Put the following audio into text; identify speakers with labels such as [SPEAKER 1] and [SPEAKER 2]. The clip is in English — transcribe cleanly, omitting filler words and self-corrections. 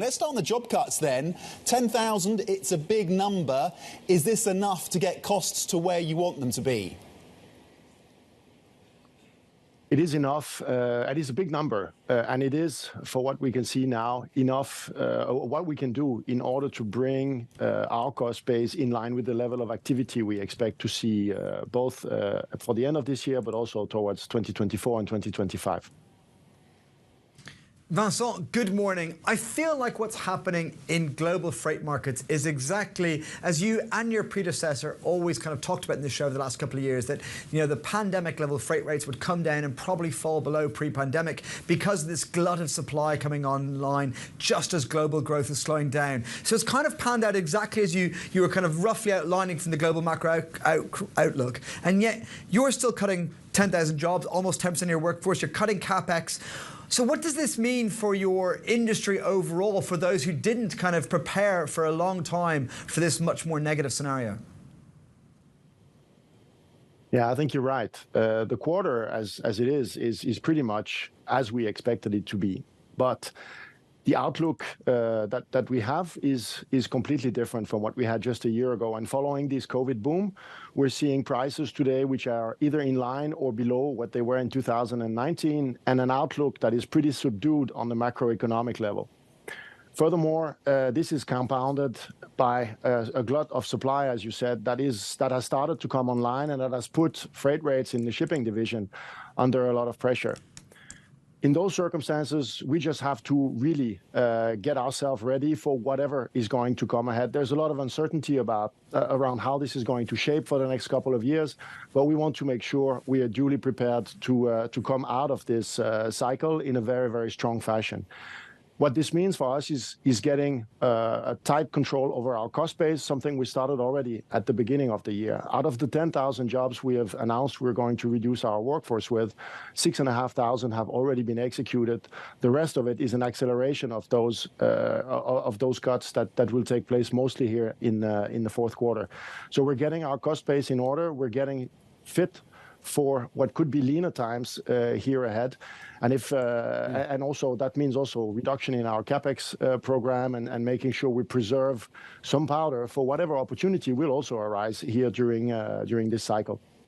[SPEAKER 1] Let's start on the job cuts then. 10,000, it's a big number. Is this enough to get costs to where you want them to be?
[SPEAKER 2] It is enough. It is a big number. And it is, for what we can see now, enough what we can do in order to bring our cost base in line with the level of activity we expect to see both for the end of this year, but also towards 2024 and 2025.
[SPEAKER 3] Vincent, good morning. I feel like what's happening in global freight markets is exactly as you and your predecessor always kind of talked about in the show over the last couple of years, that the pandemic level freight rates would come down and probably fall below pre-pandemic because of this glut of supply coming online just as global growth is slowing down. So it's kind of panned out exactly as you were kind of roughly outlining from the global macro outlook. And yet you're still cutting 10,000 jobs, almost 10% of your workforce. You're cutting CapEx. So what does this mean for your industry overall, for those who didn't kind of prepare for a long time for this much more negative scenario?
[SPEAKER 2] Yeah, I think you're right. The quarter, as it is pretty much as we expected it to be. But the outlook that we have is completely different from what we had just a year ago. And following this COVID boom, we're seeing prices today which are either in line or below what they were in 2019, and an outlook that is pretty subdued on the macroeconomic level. Furthermore, this is compounded by a glut of supply, as you said, that has started to come online and that has put freight rates in the shipping division under a lot of pressure. In those circumstances, we just have to really get ourselves ready for whatever is going to come ahead. There's a lot of uncertainty about around how this is going to shape for the next couple of years, but we want to make sure we are duly prepared to come out of this cycle in a very, very strong fashion. What this means for us is getting a tight control over our cost base, something we started already at the beginning of the year. Out of the 10,000 jobs we have announced we're going to reduce our workforce with, 6,500 have already been executed. The rest of it is an acceleration of those cuts that will take place mostly here in the fourth quarter. So we're getting our cost base in order. We're getting fit for what could be leaner times here ahead. And and also that means also reduction in our CapEx program and making sure we preserve some powder for whatever opportunity will also arise here during this cycle.